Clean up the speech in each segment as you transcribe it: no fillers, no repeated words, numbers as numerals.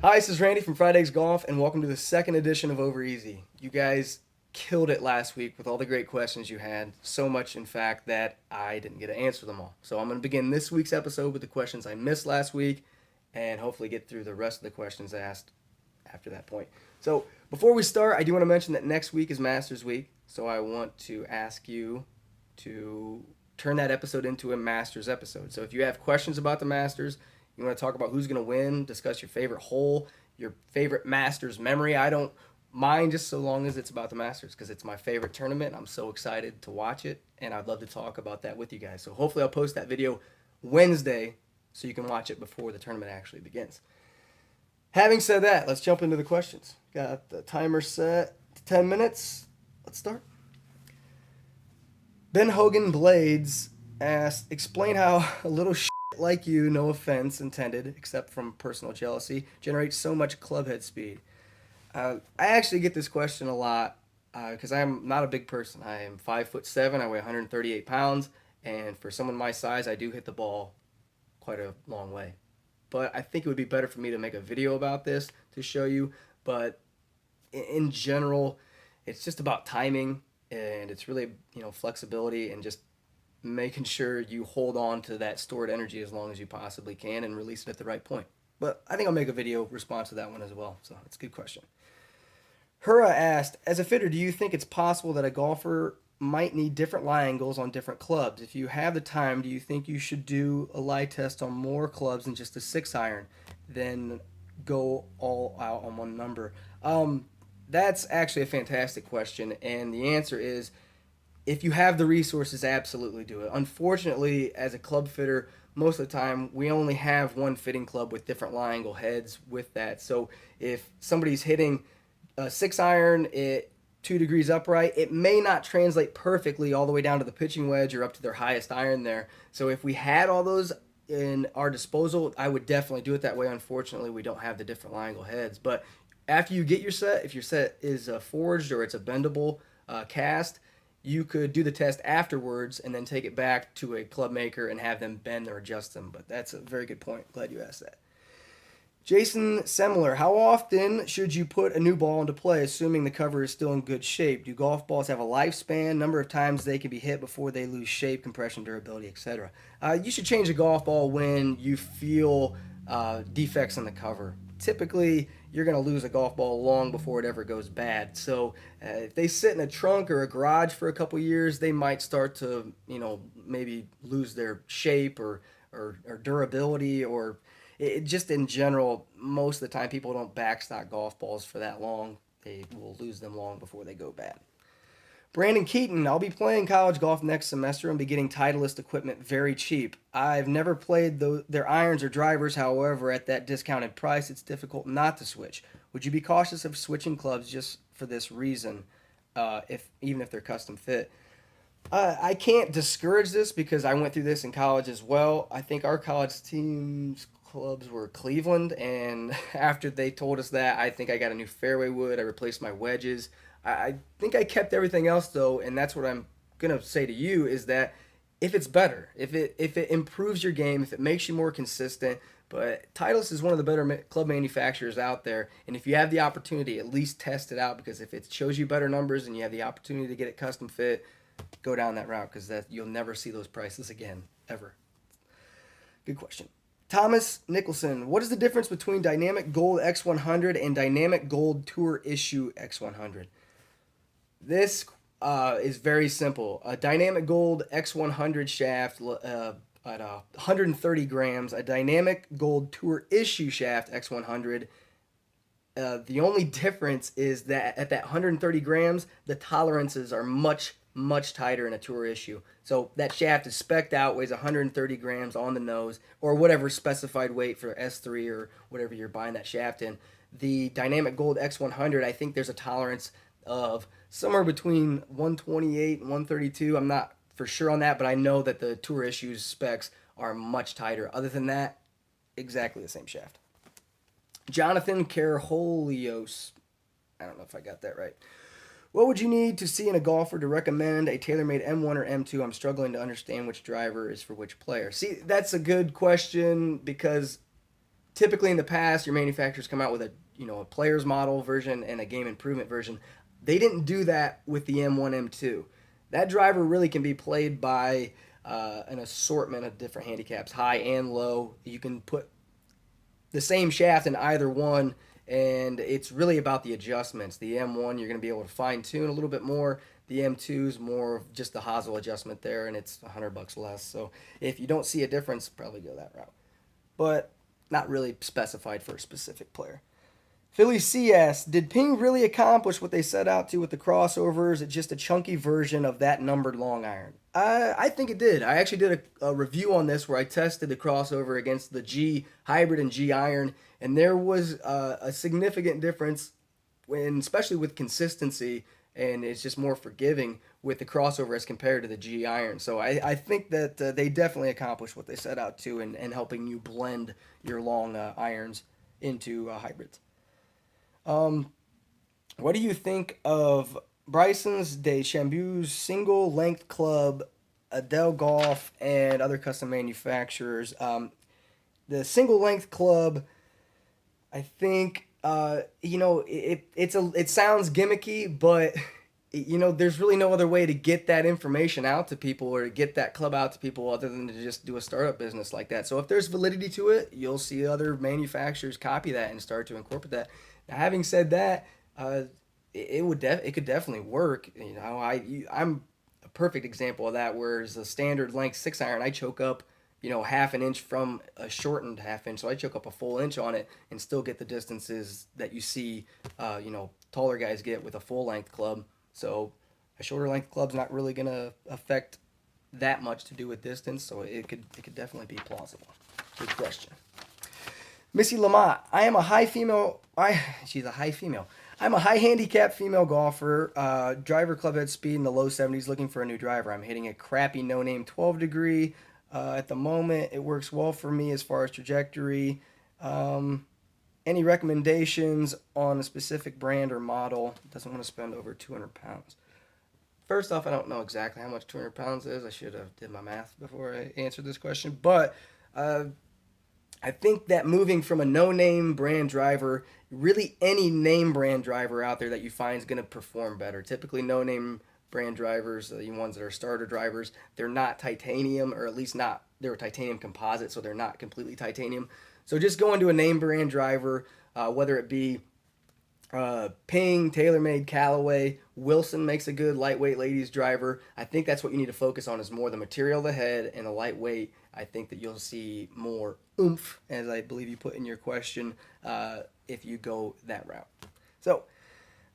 Hi, this is Randy from Friday's Golf, and welcome to the second edition of Over Easy. You guys killed it last week with all the great questions you had. So much, in fact, that I didn't get to answer them all. So I'm going to begin this week's episode with the questions I missed last week, and hopefully get through the rest of the questions asked after that point. So before we start, I do want to mention that next week is Masters Week, so I want to ask you to turn that episode into a Masters episode. So if you have questions about the Masters, you want to talk about who's going to win, discuss your favorite hole, your favorite Masters memory. I don't mind just so long as it's about the Masters because it's my favorite tournament. I'm so excited to watch it, and I'd love to talk about that with you guys. So hopefully I'll post that video Wednesday so you can watch it before the tournament actually begins. Having said that, let's jump into the questions. Got the timer set to 10 minutes. Let's start. Ben Hogan Blades asked, explain how a little like you, no offense intended, except from personal jealousy, generates so much clubhead speed. I actually get this question a lot because I'm not a big person. I am 5'7", I weigh 138 pounds, and for someone my size, I do hit the ball quite a long way. But I think it would be better for me to make a video about this to show you. But in general, it's just about timing, and it's really flexibility and just making sure you hold on to that stored energy as long as you possibly can and release it at the right point. But I think I'll make a video response to that one as well. So it's a good question. Hura asked, as a fitter, do you think it's possible that a golfer might need different lie angles on different clubs? If you have the time, do you think you should do a lie test on more clubs than just a 6-iron, then go all out on one number? That's actually a fantastic question, and the answer is, if you have the resources, absolutely do it. Unfortunately, as a club fitter, most of the time we only have one fitting club with different lie angle heads with that. So if somebody's hitting a 6-iron at 2 degrees upright, it may not translate perfectly all the way down to the pitching wedge or up to their highest iron there. So if we had all those in our disposal, I would definitely do it that way. Unfortunately, we don't have the different lie angle heads. But after you get your set, if your set is forged or it's a bendable cast, you could do the test afterwards and then take it back to a club maker and have them bend or adjust them. But that's a very good point. Glad you asked that. Jason Semler, how often should you put a new ball into play, assuming the cover is still in good shape? Do golf balls have a lifespan, number of times they can be hit before they lose shape, compression, durability, etc.? You should change a golf ball when you feel defects in the cover. Typically, you're going to lose a golf ball long before it ever goes bad. So if they sit in a trunk or a garage for a couple years, they might start to, maybe lose their shape or durability, or just in general, most of the time people don't backstock golf balls for that long. They will lose them long before they go bad. Brandon Keaton, I'll be playing college golf next semester and be getting Titleist equipment very cheap. I've never played their irons or drivers, however, at that discounted price, it's difficult not to switch. Would you be cautious of switching clubs just for this reason, even if they're custom fit? I can't discourage this because I went through this in college as well. I think our college team's clubs were Cleveland, and after they told us that, I think I got a new fairway wood. I replaced my wedges. I think I kept everything else though, and that's what I'm gonna say to you is that if it's better, if it improves your game, if it makes you more consistent, but Titleist is one of the better club manufacturers out there, and if you have the opportunity, at least test it out, because if it shows you better numbers and you have the opportunity to get it custom fit, go down that route, because that you'll never see those prices again ever. Good question. Thomas Nicholson, what is the difference between Dynamic Gold X100 and Dynamic Gold Tour Issue X100? This is very simple. A Dynamic Gold X100 shaft at 130 grams, a Dynamic Gold Tour Issue shaft X100. The only difference is that at that 130 grams, the tolerances are much, much tighter in a Tour Issue. So that shaft is spec'd out, weighs 130 grams on the nose, or whatever specified weight for S3 or whatever you're buying that shaft in. The Dynamic Gold X100, I think there's a tolerance of somewhere between 128 and 132. I'm not for sure on that, but I know that the Tour Issues specs are much tighter. Other than that, exactly the same shaft. Jonathan Carholios, I don't know if I got that right. What would you need to see in a golfer to recommend a TaylorMade M1 or M2? I'm struggling to understand which driver is for which player. See, that's a good question because typically in the past, your manufacturers come out with a player's model version and a game improvement version. They didn't do that with the M1, M2. That driver really can be played by an assortment of different handicaps, high and low. You can put the same shaft in either one, and it's really about the adjustments. The M1, you're going to be able to fine tune a little bit more. The M2 is more of just the hosel adjustment there, and it's $100 less. So if you don't see a difference, probably go that route. But not really specified for a specific player. Philly C asks, did Ping really accomplish what they set out to with the crossover? Is it just a chunky version of that numbered long iron? I think it did. I actually did a review on this where I tested the crossover against the G Hybrid and G Iron, and there was a significant difference, especially with consistency, and it's just more forgiving with the crossover as compared to the G Iron. So I think that they definitely accomplished what they set out to in helping you blend your long irons into hybrids. What do you think of Bryson's DeChambeau's single length club, Adele Golf, and other custom manufacturers? The single length club, I think, it sounds gimmicky, but there's really no other way to get that information out to people or to get that club out to people other than to just do a startup business like that. So if there's validity to it, you'll see other manufacturers copy that and start to incorporate that. Now, having said that, it could definitely work. I'm a perfect example of that. Whereas a standard length 6-iron, I choke up, half an inch from a shortened half inch, so I choke up a full inch on it and still get the distances that you see, taller guys get with a full length club. So a shorter length club's not really gonna affect that much to do with distance. So it could definitely be plausible. Good question. Missy Lamont, she's a high female. I'm a high handicap female golfer, driver club head speed in the low 70s, looking for a new driver. I'm hitting a crappy no-name 12 degree. At the moment, it works well for me as far as trajectory. Any recommendations on a specific brand or model? Doesn't want to spend over 200 pounds. First off, I don't know exactly how much 200 pounds is. I should have did my math before I answered this question. But I think that moving from a no-name brand driver, really any name brand driver out there that you find is going to perform better. Typically no-name brand drivers, the ones that are starter drivers, they're not titanium, or at least not, they're titanium composite, so they're not completely titanium. So just go into a name brand driver, whether it be Ping, TaylorMade, Callaway. Wilson makes a good lightweight ladies driver. I think that's what you need to focus on, is more the material of the head and the lightweight. I think that you'll see more oomph, as I believe you put in your question, if you go that route. So,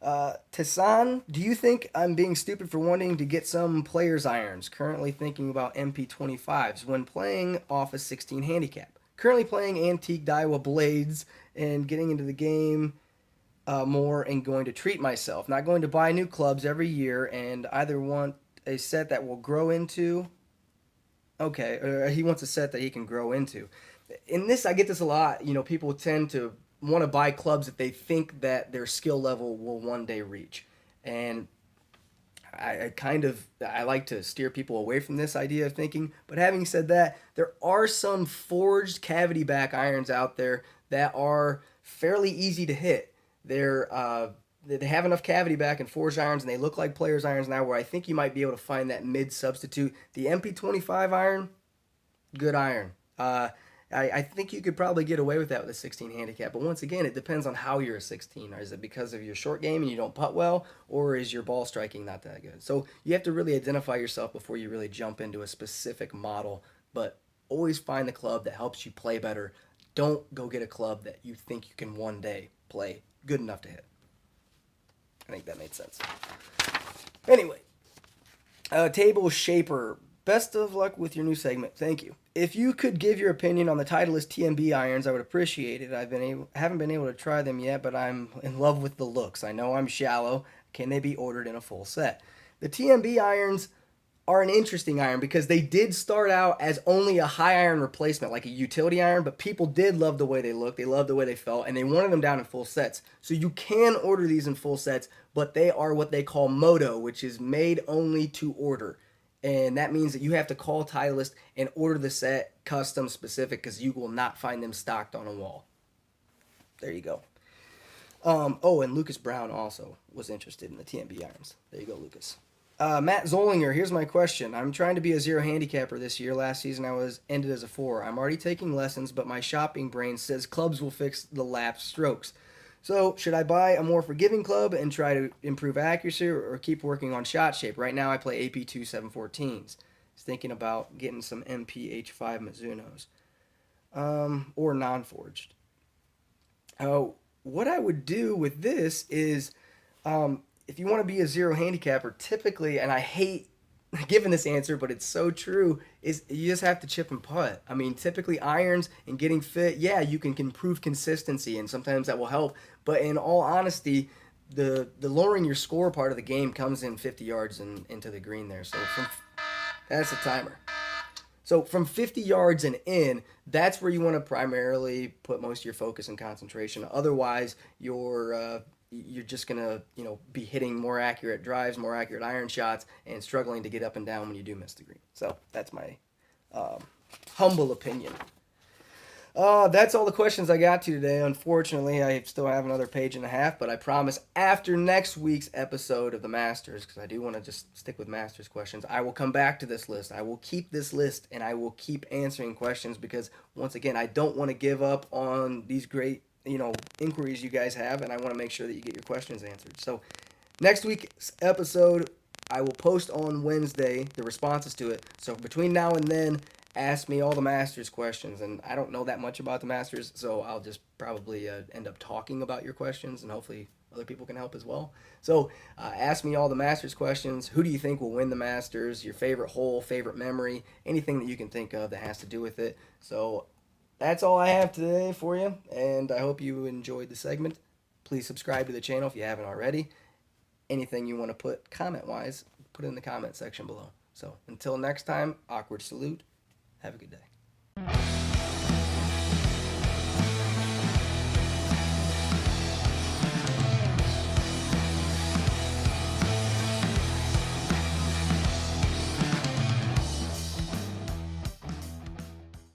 Tassan, do you think I'm being stupid for wanting to get some player's irons? Currently thinking about MP25s when playing off a 16 handicap. Currently playing antique Daiwa blades and getting into the game more and going to treat myself. Not going to buy new clubs every year and either want a set that will grow into. Okay, or he wants a set that he can grow into. In this, I get this a lot. People tend to want to buy clubs that they think that their skill level will one day reach. And I like to steer people away from this idea of thinking. But having said that, there are some forged cavity back irons out there that are fairly easy to hit. They have enough cavity back and forged irons, and they look like players' irons now, where I think you might be able to find that mid substitute. The MP25 iron, good iron. I think you could probably get away with that with a 16 handicap. But once again, it depends on how you're a 16. Or is it because of your short game and you don't putt well, or is your ball striking not that good? So you have to really identify yourself before you really jump into a specific model. But always find the club that helps you play better. Don't go get a club that you think you can one day play good enough to hit. I think that made sense. Anyway, Table Shaper, best of luck with your new segment. Thank you. If you could give your opinion on the Titleist TMB irons, I would appreciate it. Haven't been able to try them yet, but I'm in love with the looks. I know I'm shallow. Can they be ordered in a full set? The TMB irons are an interesting iron because they did start out as only a high iron replacement, like a utility iron, but people did love the way they looked, they loved the way they felt, and they wanted them down in full sets. So you can order these in full sets, but they are what they call moto, which is made only to order. And that means that you have to call Titleist and order the set custom specific because you will not find them stocked on a wall. There you go. Oh, and Lucas Brown also was interested in the TMB irons. There you go, Lucas. Matt Zollinger, here's my question. I'm trying to be a 0 handicapper this year. Last season I was ended as a 4. I'm already taking lessons, but my shopping brain says clubs will fix the lapsed strokes. So should I buy a more forgiving club and try to improve accuracy or keep working on shot shape? Right now I play AP2 714s. Just thinking about getting some MPH5 Mizunos. Or non-forged. What I would do with this is, if you want to be a 0 handicapper, typically, and I hate giving this answer, but it's so true, is you just have to chip and putt. I mean, typically irons and getting fit, yeah, you can improve consistency, and sometimes that will help. But in all honesty, the lowering your score part of the game comes in 50 yards and into the green there. So that's a timer. So from 50 yards and in, that's where you want to primarily put most of your focus and concentration. Otherwise, you're just gonna be hitting more accurate drives, more accurate iron shots, and struggling to get up and down when you do miss the green. So that's my humble opinion. That's all the questions I got to today. Unfortunately, I still have another page and a half, but I promise after next week's episode of the Masters, because I do want to just stick with Masters questions, I will come back to this list. I will keep this list, and I will keep answering questions because, once again, I don't want to give up on these great inquiries you guys have, and I want to make sure that you get your questions answered. So next week's episode, I will post on Wednesday the responses to it. So between now and then, ask me all the Masters questions, and I don't know that much about the Masters, so I'll just probably end up talking about your questions, and hopefully other people can help as well. So ask me all the Masters questions. Who do you think will win the Masters? Your favorite hole, favorite memory, anything that you can think of that has to do with it. So that's all I have today for you, and I hope you enjoyed the segment. Please subscribe to the channel if you haven't already. Anything you want to put comment-wise, put it in the comment section below. So until next time, awkward salute. Have a good day.